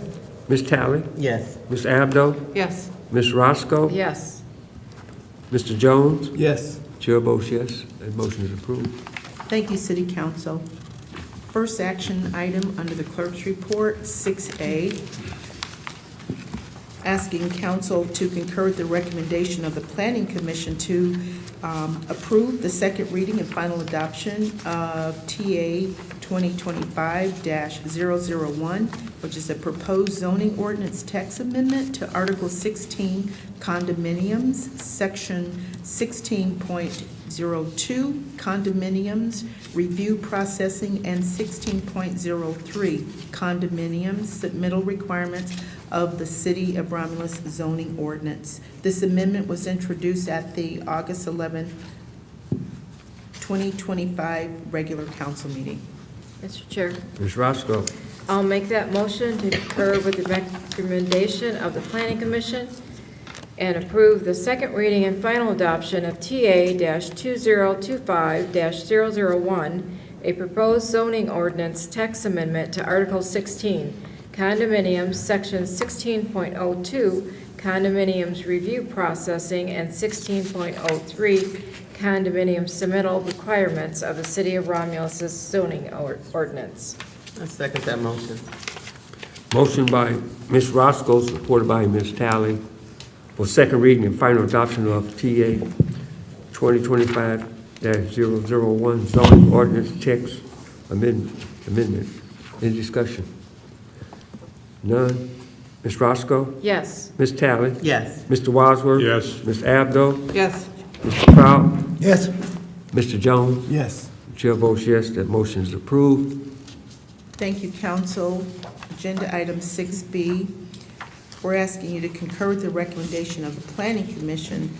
Ms. Talley, Yes. Ms. Abdo, Yes. Ms. Roscoe, Yes. Mr. Jones. Yes. Chair votes yes, that motion is approved. Thank you, City Council. First action item under the clerk's report, 6A, asking council to concur with the recommendation of the Planning Commission to approve the second reading and final adoption of TA 2025-001, which is a proposed zoning ordinance text amendment to Article 16 condominiums, Section 16.02 condominiums, review processing, and 16.03 condominiums, submittal requirements of the City of Romulus zoning ordinance. This amendment was introduced at the August 11, 2025 regular council meeting. Mr. Chair, Ms. Roscoe. I'll make that motion to concur with the recommendation of the Planning Commission and approve the second reading and final adoption of TA-2025-001, a proposed zoning ordinance text amendment to Article 16, condominiums, Section 16.02, condominiums review processing, and 16.03, condominium submittal requirements of the City of Romulus' zoning ordinance. I second that motion. Motion by Ms. Roscoe, supported by Ms. Talley, for second reading and final adoption of TA 2025-001 zoning ordinance text amendment. Any discussion? None. Ms. Roscoe? Yes. Ms. Talley? Yes. Mr. Wadsworth? Yes. Ms. Abdo? Yes. Mr. Kraut? Yes. Mr. Jones? Yes. Chair votes yes, that motion is approved. Thank you, council. Agenda item 6B, we're asking you to concur with the recommendation of the Planning Commission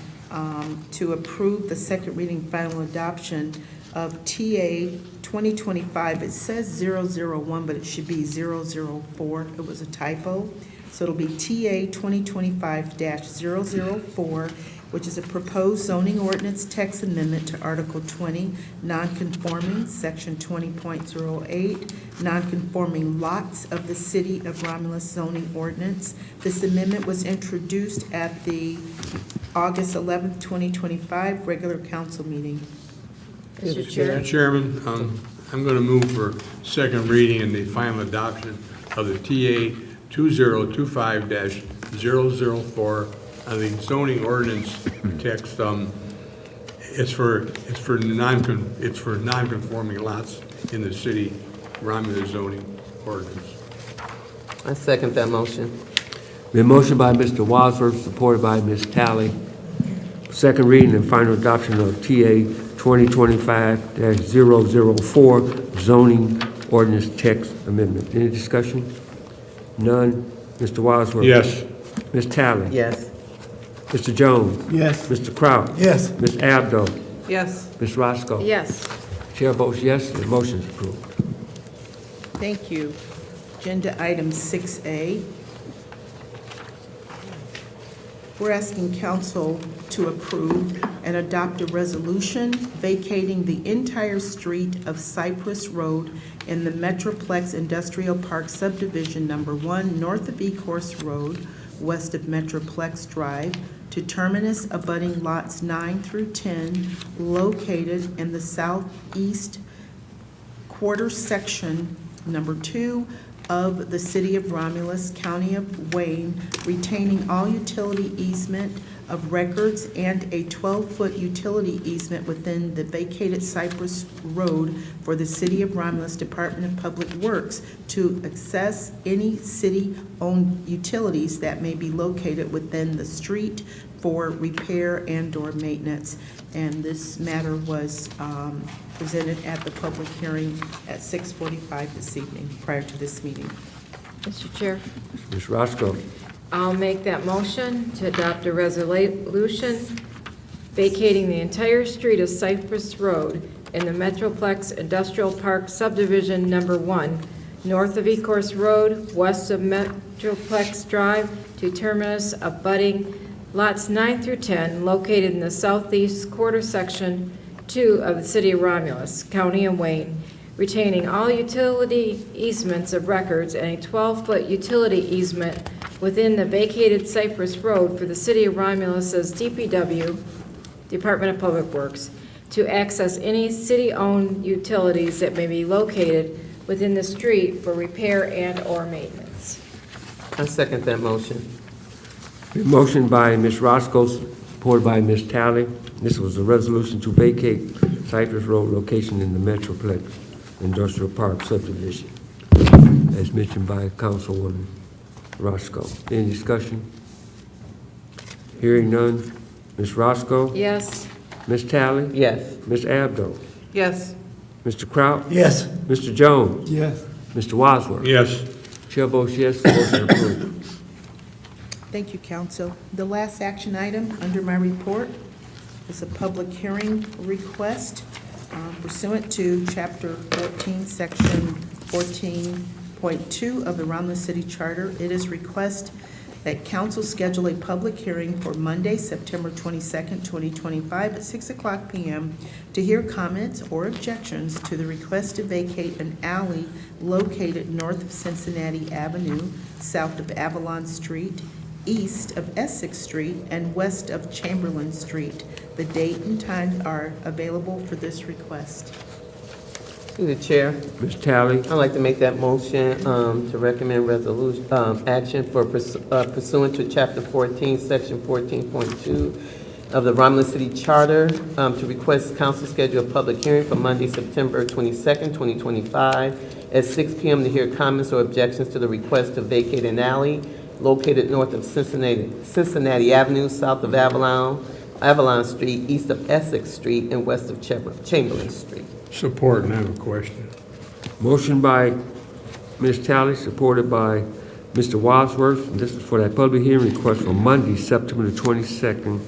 to approve the second reading final adoption of TA 2025. It says 001, but it should be 004. It was a typo. So it'll be TA 2025-004, which is a proposed zoning ordinance text amendment to Article 20, non-conforming, Section 20.08, non-conforming lots of the City of Romulus zoning ordinance. This amendment was introduced at the August 11th, 2025 regular council meeting. Mr. Chair. Mr. Chairman, I'm going to move for second reading and the final adoption of the TA 2025-004 of the zoning ordinance text. It's for non-conforming lots in the city Romulus zoning ordinance. I second that motion. Been motion by Mr. Wadsworth, supported by Ms. Talley. Second reading and final adoption of TA 2025-004 zoning ordinance text amendment. Any discussion? None. Mr. Wadsworth? Yes. Ms. Talley? Yes. Mr. Jones? Yes. Mr. Kraut? Yes. Ms. Abdo? Yes. Ms. Roscoe? Yes. Chair votes yes, the motion is approved. Thank you. Agenda item 6A. We're asking council to approve and adopt a resolution vacating the entire street of Cypress Road in the Metroplex Industrial Park Subdivision Number 1, north of Ecorse Road, west of Metroplex Drive, to terminus abutting lots 9 through 10, located in the southeast quarter section, number 2, of the City of Romulus, County of Wayne, retaining all utility easement of records and a 12-foot utility easement within the vacated Cypress Road for the City of Romulus Department of Public Works to access any city-owned utilities that may be located within the street for repair and/or maintenance. And this matter was presented at the public hearing at 6:45 this evening, prior to this meeting. Mr. Chair, Ms. Roscoe? I'll make that motion to adopt a resolution vacating the entire street of Cypress Road in the Metroplex Industrial Park Subdivision Number 1, north of Ecorse Road, west of Metroplex Drive, to terminus abutting lots 9 through 10, located in the southeast quarter section 2 of the City of Romulus, County of Wayne, retaining all utility easements of records and a 12-foot utility easement within the vacated Cypress Road for the City of Romulus's DPW, Department of Public Works, to access any city-owned utilities that may be located within the street for repair and/or maintenance. I second that motion. Been motion by Ms. Roscoe, supported by Ms. Talley. This was a resolution to vacate Cypress Road location in the Metroplex Industrial Park subdivision, as mentioned by Councilwoman Roscoe. Any discussion? Hearing none. Ms. Roscoe? Yes. Ms. Talley? Yes. Ms. Abdo? Yes. Mr. Kraut? Yes. Mr. Jones? Yes. Mr. Wadsworth? Yes. Chair votes yes, the motion approved. Thank you, council. The last action item under my report is a public hearing request Pursuant to Chapter 14, Section 14.2 of the Romulus City Charter, it is request that council schedule a public hearing for Monday, September 22nd, 2025, at 6:00 p.m. to hear comments or objections to the request to vacate an alley located north of Cincinnati Avenue, south of Avalon Street, east of Essex Street, and west of Chamberlain Street. The date and time are available for this request. Through the chair, Ms. Tally, I'd like to make that motion to recommend resolution, action for pursuant to Chapter 14, Section 14.2 of the Romulus City Charter, to request council schedule a public hearing for Monday, September 22nd, 2025, at 6 p.m. to hear comments or objections to the request to vacate an alley located north of Cincinnati Avenue, south of Avalon Street, east of Essex Street, and west of Chamberlain Street. Support, and I have a question. motion by Ms. Tally, supported by Mr. Wadsworth. And this is for that public hearing request for Monday, September the 22nd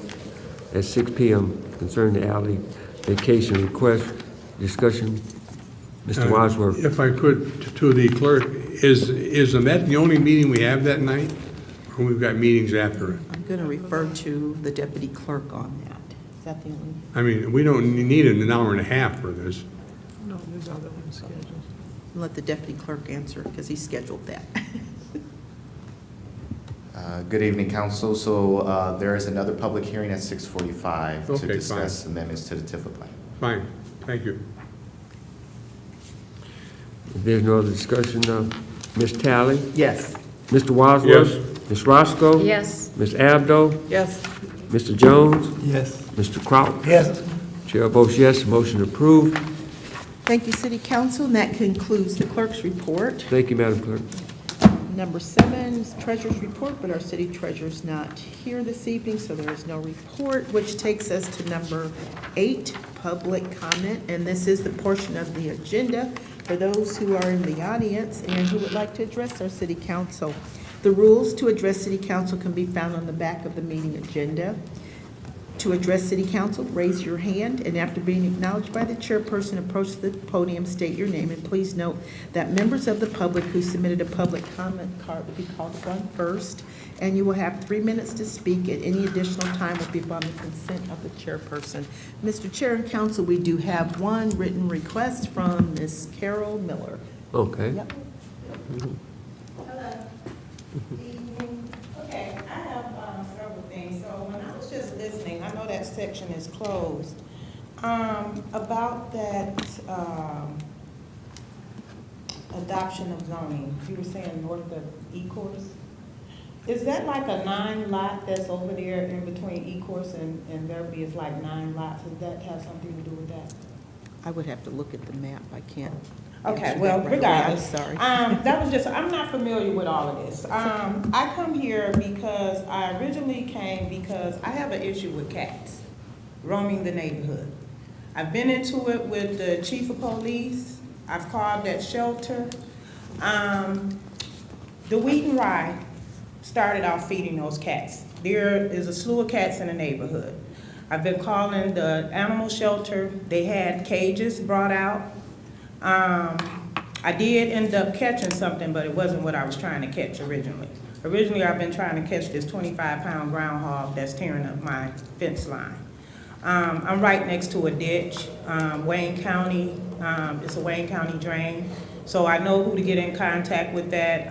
at 6 p.m. concerning the alley vacation request. Discussion. Mr. Wadsworth. If I could, to the clerk, is that the only meeting we have that night? Or we've got meetings after it? I'm going to refer to the deputy clerk on that. Is that the only? I mean, we don't need an hour and a half for this. No, there's other ones scheduled. Let the deputy clerk answer, because he scheduled that. Good evening, council. So there is another public hearing at 6:45 Okay, to discuss fine. amendments to the TIFA plan. Fine, thank you. If there's no other discussion, Ms. Tally, Yes. Mr. Wadsworth. Yes. Ms. Roscoe. Yes. Ms. Abdo. Yes. Mr. Jones. Yes. Mr. Kraut. Yes. Chair votes yes, motion approved. Thank you, City Council, and that concludes the clerk's report. Thank you, Madam Clerk. Number 7 is treasurer's report, but our city treasurer's not here this evening, so there is no report, which takes us to number 8, public comment, and this is the portion of the agenda for those who are in the audience and who would like to address our city council. The rules to address city council can be found on the back of the meeting agenda. To address city council, raise your hand, and after being acknowledged by the chairperson, approach the podium, state your name, and please note that members of the public who submitted a public comment card will be called upon first, and you will have 3 minutes to speak, and any additional time will be upon the consent of the chairperson. Mr. Chair and council, we do have one written request from Ms. Carol Miller. Okay. Yep. Okay, I have several things. So when I was just listening, I know that section is closed. About that adoption of zoning, you were saying north of Ecorse. Is that like a 9 lot that's over there in between Ecorse and Verby is like 9 lots? Does that have something to do with that? I would have to look at the map. I can't. Okay, answer well, that right away. regardless. I'm sorry. That was just, I'm not familiar with all of this. I come here because I originally came because I have an issue with cats roaming the neighborhood. I've been into it with the chief of police. I've called that shelter. The Wheat and Rye started off feeding those cats. There is a slew of cats in the neighborhood. I've been calling the animal shelter. They had cages brought out. I did end up catching something, but it wasn't what I was trying to catch originally. Originally, I've been trying to catch this 25-pound groundhog that's tearing up my fence line. I'm right next to a ditch, Wayne County, it's a Wayne County drain, so I know who to get in contact with that.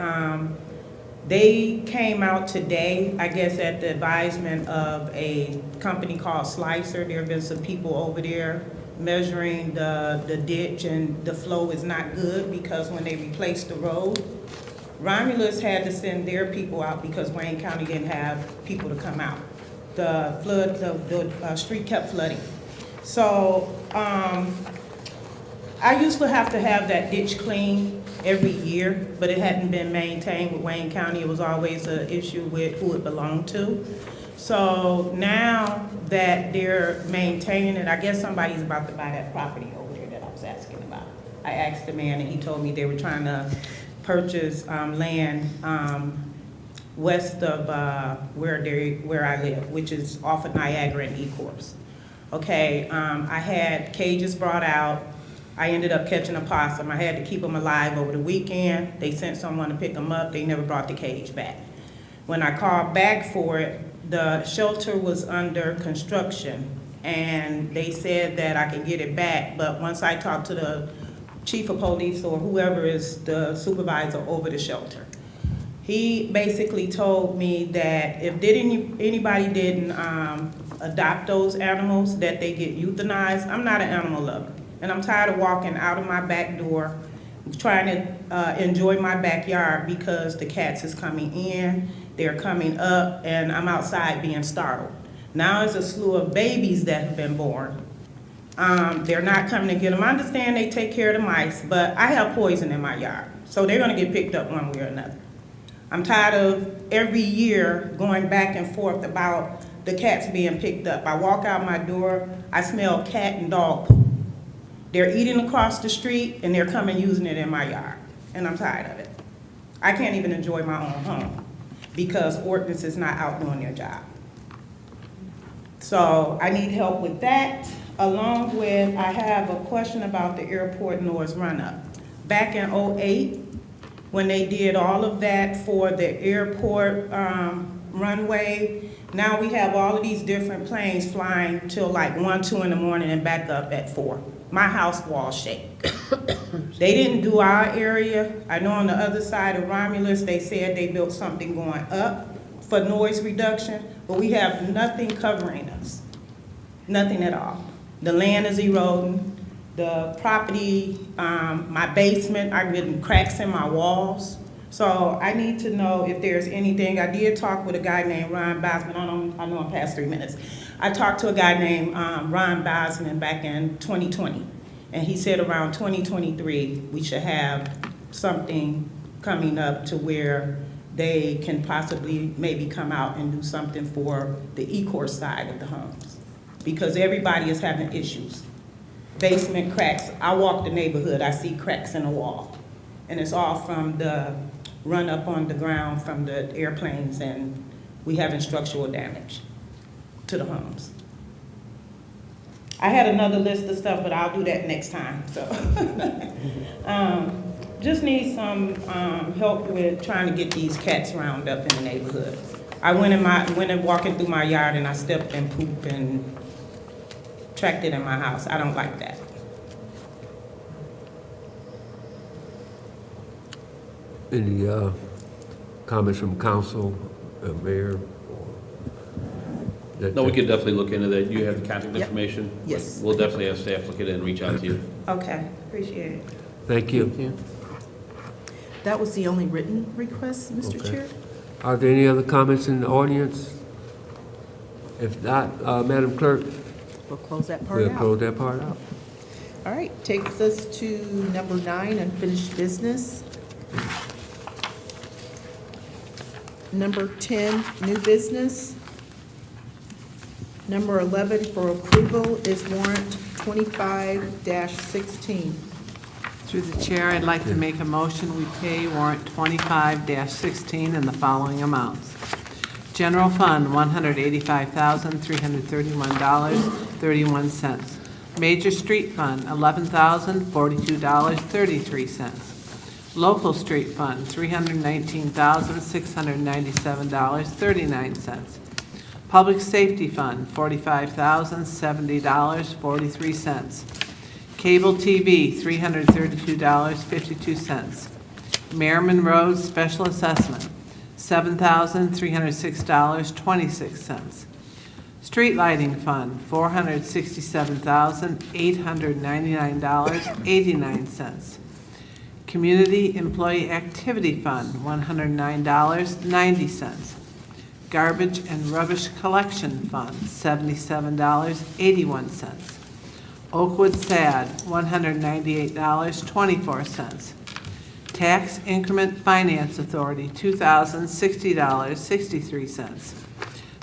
They came out today, I guess at the advisement of a company called Slicer. There have been some people over there measuring the ditch, and the flow is not good because when they replaced the road, Romulus had to send their people out because Wayne County didn't have people to come out. The flood, the street kept flooding. So I used to have that ditch cleaned every year, but it hadn't been maintained with Wayne County. It was always an issue with who it belonged to. So now that they're maintaining it, I guess somebody's about to buy that property over there that I was asking about. I asked the man and he told me they were trying to purchase land west of where I live, which is off of Niagara and Ecorse. Okay, I had cages brought out. I ended up catching a possum. I had to keep them alive over the weekend. They sent someone to pick them up. They never brought the cage back. When I called back for it, the shelter was under construction, and they said that I could get it back, but once I talked to the chief of police or whoever is the supervisor over the shelter, he basically told me that if anybody didn't adopt those animals, that they get euthanized. I'm not an animal lover, and I'm tired of walking out of my back door trying to enjoy my backyard because the cats is coming in, they're coming up, and I'm outside being startled. Now there's a slew of babies that have been born. They're not coming to get them. I understand they take care of the mice, but I have poison in my yard, so they're gonna get picked up one way or another. I'm tired of every year going back and forth about the cats being picked up. I walk out my door, I smell cat and dog poop. They're eating across the street and they're coming using it in my yard, and I'm tired of it. I can't even enjoy my own home because ordinance is not out doing their job. So I need help with that, along with I have a question about the airport noise run-up. Back in '08, when they did all of that for the airport runway, now we have all of these different planes flying till like 1, 2 in the morning and back up at 4. My house walls shake. They didn't do our area. I know on the other side of Romulus, they said they built something going up for noise reduction, but we have nothing covering us. Nothing at all. The land is eroding. The property, my basement, I'm getting cracks in my walls. So I need to know if there's anything. I did talk with a guy named Ron Bosman. I know I'm past 3 minutes. I talked to a guy named Ron Bosman back in 2020. And he said around 2023, we should have something coming up to where they can possibly maybe come out and do something for the e-course side of the homes. Because everybody is having issues. Basement cracks. I walk the neighborhood, I see cracks in the wall. And it's all from the run up on the ground from the airplanes, and we having structural damage to the homes. I had another list of stuff, but I'll do that next time, so. Just need some help with trying to get these cats round up in the neighborhood. I went and walking through my yard and I stepped in poop and tracked it in my house. I don't like that. Any comments from council, mayor? No, we could definitely look into that. You have the contact Yep. information? Yes. We'll definitely have staff look at it and reach out to you. Okay, appreciate it. Thank you. That was the only written request, Mr. Okay. Chair. Are there any other comments in the audience? If not, Madam Clerk, We'll close that part we'll out. close that part out. All right, takes us to number 9, unfinished business. Number 10, new business. Number 11 for approval is warrant 25-16. Through the chair, I'd like to make a motion, we pay warrant 25-16 in the following amounts. General Fund, $185,331.31. Major Street Fund, $11,042.33. Local Street Fund, $319,697.39. Public Safety Fund, $45,070.43. Cable TV, $332.52. Merriman Road Special Assessment, $7,306.26. Street Lighting Fund, $467,899.89. Community Employee Activity Fund, $109.90. Garbage and Rubbish Collection Fund, $77.81. Oakwood SAD, $198.24. Tax Increment Finance Authority, $2,060.63.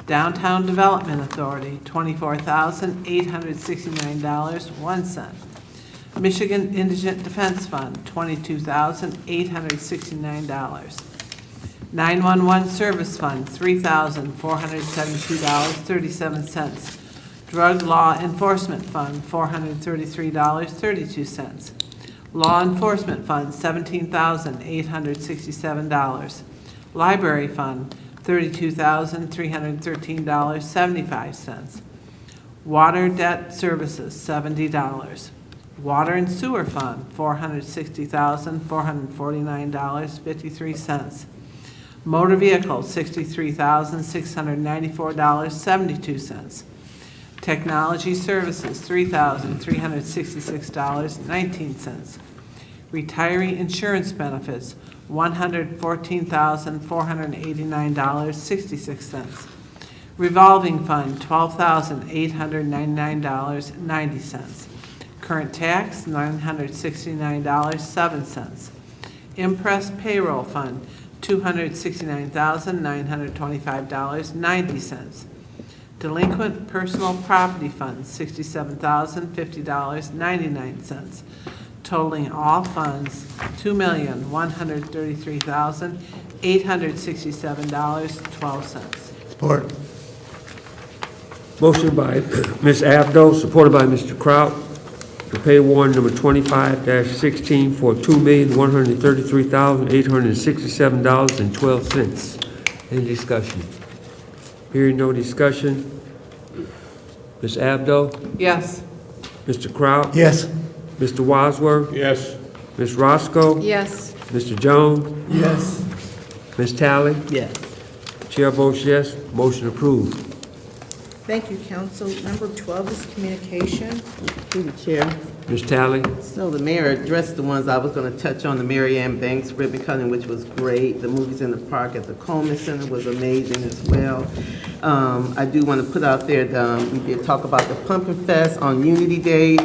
Downtown Development Authority, $24,869.01. Michigan Indigent Defense Fund, $22,869. 911 Service Fund, $3,472.37. Drug Law Enforcement Fund, $433.32. Law Enforcement Fund, $17,867. Library Fund, $32,313.75. Water Debt Services, $70. Water and Sewer Fund, $460,449.53. Motor Vehicles, $63,694.72. Technology Services, $3,366.19. Retiree Insurance Benefits, $114,489.66. Revolving Fund, $12,899.90. Current Tax, $969.07. Impress Payroll Fund, $269,925.90. Delinquent Personal Property Fund, $67,050.99, totaling all funds $2,133,867.12. Support. Motion by Ms. Abdo, supported by Mr. Kraut, to pay warrant number 25-16 for $2,133,867.12. Any discussion? Hearing no discussion. Ms. Abdo? Yes. Mr. Kraut? Yes. Mr. Wadsworth? Yes. Ms. Roscoe? Yes. Mr. Jones? Yes. Ms. Tally? Yes. Chair votes yes, motion approved. Thank you, council. Number 12 is communication. Through the chair. Ms. Tally? So the mayor addressed the ones I was going to touch on, the Mary Ann Banks ribbon cutting, which was great. The movies in the park at the Coleman Center was amazing as well. I do want to put out there, we did talk about the Pumpkin Fest on Unity Day.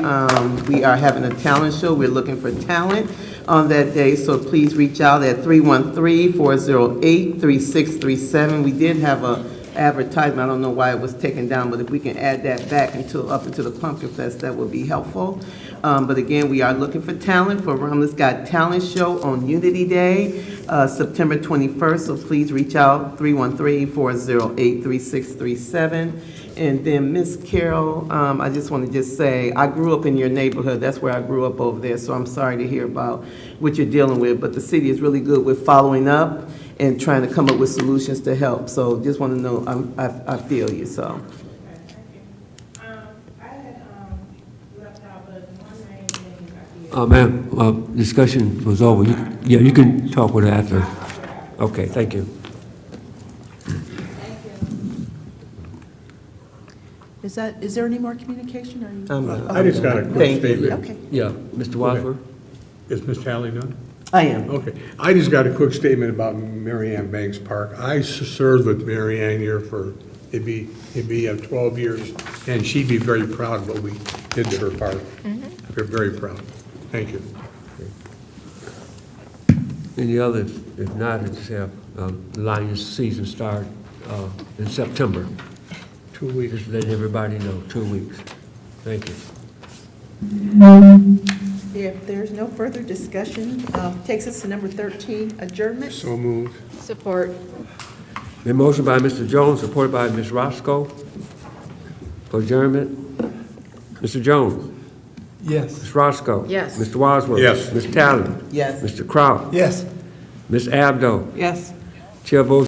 We are having a talent show. We're looking for talent on that day, so please reach out at 313-408-3637. We did have a advertisement, I don't know why it was taken down, but if we can add that back up into the Pumpkin Fest, that would be helpful. But again, we are looking for talent for Romulus Got Talent Show on Unity Day, September 21st, so please reach out, 313-408-3637. And then Miss Carol, I just want to say, I grew up in your neighborhood, that's where I grew up over there, so I'm sorry to hear about what you're dealing with, but the city is really good with following up and trying to come up with solutions to help. So just want to know, I feel you, so. I had left out, but one main thing I did. Ma'am, discussion was over. You can talk with her after. Okay, thank you. Is there any more communication, or you? I just got a quick Thank you. statement. Okay. Yeah, Mr. Wadsworth? Is Ms. Tally done? I am. Okay. I just got a quick statement about Mary Ann Banks Park. I served with Mary Ann here for, it'd be 12 years, and she'd be very proud of what we did to her park. We're very proud. Thank you. Any others? If not, I just have Lions season start in September. 2 weeks. Just letting everybody know, 2 weeks. Thank you. If there's no further discussion, takes us to number 13, adjournment. So moved. Support. Been motion by Mr. Jones, supported by Ms. Roscoe for adjournment. Mr. Jones? Yes. Ms. Roscoe? Yes. Mr. Wadsworth? Yes. Ms. Tally? Yes. Mr. Kraut? Yes. Ms. Abdo? Yes. Chair votes